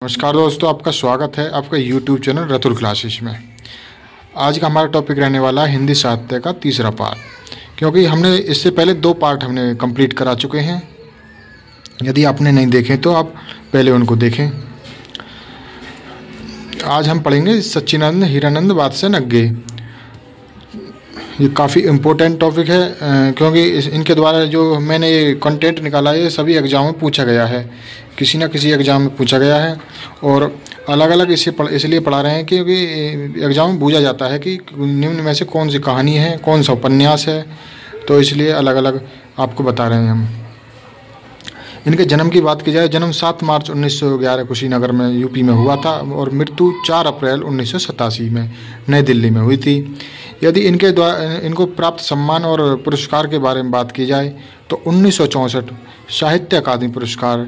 नमस्कार दोस्तों, आपका स्वागत है आपका YouTube चैनल रतुल क्लासेस में। आज का हमारा टॉपिक रहने वाला है हिंदी साहित्य का तीसरा पार्ट, क्योंकि हमने इससे पहले 2 पार्ट हमने कंप्लीट करा चुके हैं। यदि आपने नहीं देखे तो आप पहले उनको देखें। आज हम पढ़ेंगे सच्चिदानंद हीरानंद बादशाह नग्गे। ये काफ़ी इम्पोर्टेंट टॉपिक है, क्योंकि इनके द्वारा जो मैंने ये कंटेंट निकाला है ये सभी एग्ज़ाम में पूछा गया है, किसी न किसी एग्ज़ाम में पूछा गया है। और अलग अलग इसलिए पढ़ा रहे हैं क्योंकि एग्ज़ाम में पूछा जाता है कि निम्न में से कौन सी कहानी है, कौन सा उपन्यास है, तो इसलिए अलग अलग आपको बता रहे हैं हम। इनके जन्म की बात की जाए, जन्म 7 मार्च 1911 कुशीनगर में यूपी में हुआ था और मृत्यु 4 अप्रैल 1987 में नई दिल्ली में हुई थी। यदि इनके द्वारा इनको प्राप्त सम्मान और पुरस्कार के बारे में बात की जाए तो 1964 साहित्य अकादमी पुरस्कार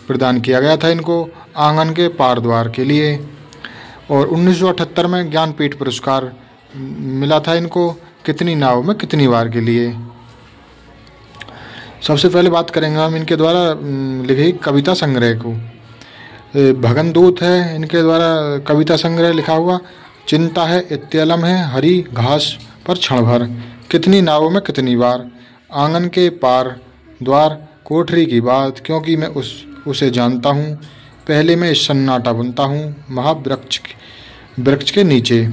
प्रदान किया गया था इनको आंगन के पार द्वार के लिए, और 1978 में ज्ञानपीठ पुरस्कार मिला था इनको कितनी नाव में कितनी वार के लिए। सबसे पहले बात करेंगे हम इनके द्वारा लिखी कविता संग्रह को। भगनदूत है इनके द्वारा कविता संग्रह लिखा हुआ। चिंता है, इत्तेलम है, हरी घास पर क्षण भर, कितनी नावों में कितनी बार, आंगन के पार द्वार, कोठरी की बात, क्योंकि मैं उसे जानता हूँ, पहले मैं सन्नाटा बुनता हूँ, महावृक्ष के नीचे,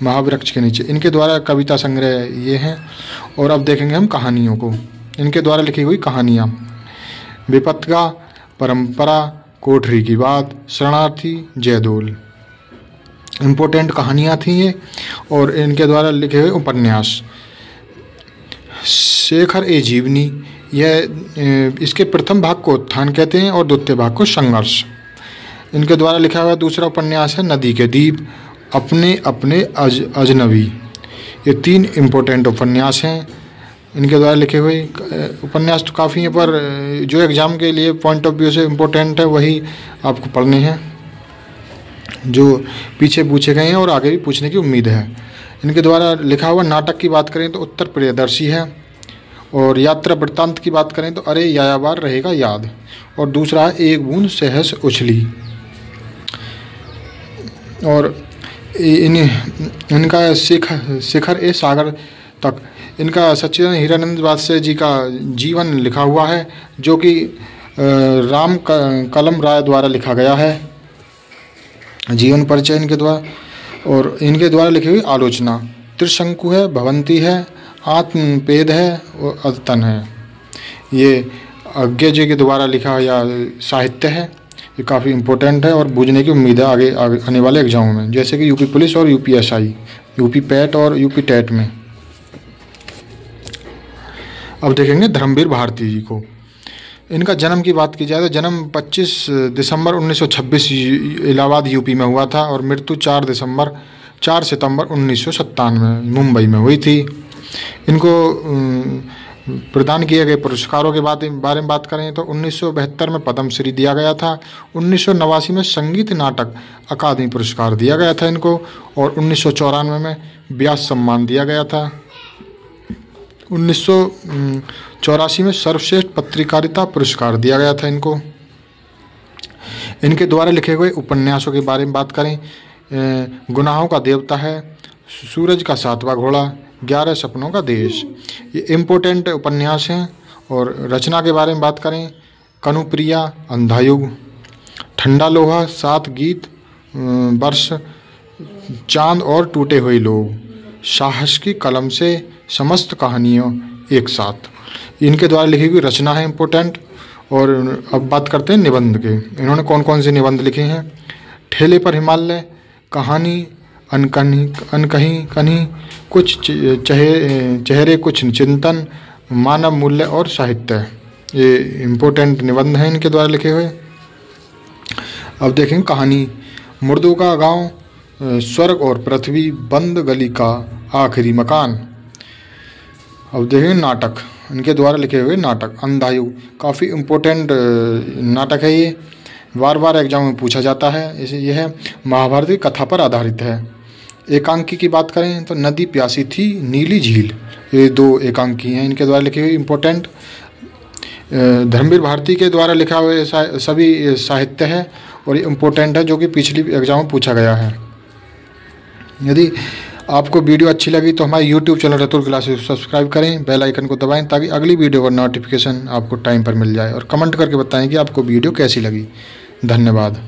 महावृक्ष के नीचे। इनके द्वारा कविता संग्रह ये हैं। और अब देखेंगे हम कहानियों को। इनके द्वारा लिखी हुई कहानियाँ: विपत्तिका, परंपरा, कोठरी की बात, शरणार्थी, जयदोल। इम्पोर्टेंट कहानियाँ थी ये। और इनके द्वारा लिखे हुए उपन्यास: शेखर ए जीवनी, यह इसके प्रथम भाग को उत्थान कहते हैं और द्वितीय भाग को संघर्ष। इनके द्वारा लिखा हुआ दूसरा उपन्यास है नदी के द्वीप, अपने अपने अजनबी। ये 3 इम्पोर्टेंट उपन्यास हैं इनके द्वारा लिखे हुए। उपन्यास तो काफ़ी हैं, पर जो एग्ज़ाम के लिए पॉइंट ऑफ व्यू से इम्पोर्टेंट है वही आपको पढ़ने हैं, जो पीछे पूछे गए हैं और आगे भी पूछने की उम्मीद है। इनके द्वारा लिखा हुआ नाटक की बात करें तो उत्तर प्रियदर्शी है, और यात्रा वृत्तांत की बात करें तो अरे यायावार रहेगा याद, और दूसरा है एक बूंद सहस उछली। और इनका शिखर ए सागर तक, इनका सच्चिदानंद हीरानंद बादशाह जी का जीवन लिखा हुआ है, जो कि राम कलम राय द्वारा लिखा गया है, जीवन परिचय इनके द्वारा। और इनके द्वारा लिखी हुई आलोचना: त्रिशंकु है, भवंती है, आत्मपेद है और अदतन है। ये अज्ञा जी के द्वारा लिखा या साहित्य है। ये काफ़ी इम्पोर्टेंट है और बूझने की उम्मीद है आगे आने वाले एग्जामों में, जैसे कि यूपी पुलिस और यूपीएसआई, यूपी पैट और यूपी टेट में। अब देखेंगे धर्मवीर भारती जी को। इनका जन्म की बात की जाए तो जन्म 25 दिसंबर 1926 इलाहाबाद यूपी में हुआ था और मृत्यु 4 सितंबर 1997 मुंबई में हुई थी। इनको प्रदान किए गए पुरस्कारों के बारे में बात करें तो 1972 में पद्मश्री दिया गया था, 1989 में संगीत नाटक अकादमी पुरस्कार दिया गया था इनको, और 1994 में व्यास सम्मान दिया गया था। 1984 में सर्वश्रेष्ठ पत्रकारिता पुरस्कार दिया गया था इनको। इनके द्वारा लिखे हुए उपन्यासों के बारे में बात करें, गुनाहों का देवता है, सूरज का 7वां घोड़ा, 11 सपनों का देश, ये इम्पोर्टेंट उपन्यास हैं। और रचना के बारे में बात करें, कनुप्रिया, अंधायुग, ठंडा लोहा, 7 गीत, वर्ष, चांद और टूटे हुए लोग, साहस की कलम से समस्त कहानियों एक साथ, इनके द्वारा लिखी हुई रचना है इम्पोर्टेंट। और अब बात करते हैं निबंध के। इन्होंने कौन कौन से निबंध लिखे हैं: ठेले पर हिमालय, कहानी, अनकही कन्ही, कुछ चेहरे कुछ चिंतन, मानव मूल्य और साहित्य। ये इम्पोर्टेंट निबंध हैं इनके द्वारा लिखे हुए। अब देखें कहानी: मुर्दों का गांव, स्वर्ग और पृथ्वी, बंद गली का आखिरी मकान। अब देखें नाटक, इनके द्वारा लिखे हुए नाटक: अंधायुग, काफ़ी इम्पोर्टेंट नाटक है ये, बार बार एग्जाम में पूछा जाता है। इसे यह है महाभारत की कथा पर आधारित है। एकांकी की बात करें तो नदी प्यासी थी नीली झील, ये 2 एकांकी हैं इनके द्वारा लिखे हुए इम्पोर्टेंट। धर्मवीर भारती के द्वारा लिखा हुआ सभी साहित्य है और ये इम्पोर्टेंट है, जो कि पिछली एग्जाम में पूछा गया है। यदि आपको वीडियो अच्छी लगी तो हमारे YouTube channel Ratul classes subscribe करें, बेल आइकन को दबाएं ताकि अगली वीडियो का नोटिफिकेशन आपको टाइम पर मिल जाए, और कमेंट करके बताएं कि आपको वीडियो कैसी लगी। धन्यवाद।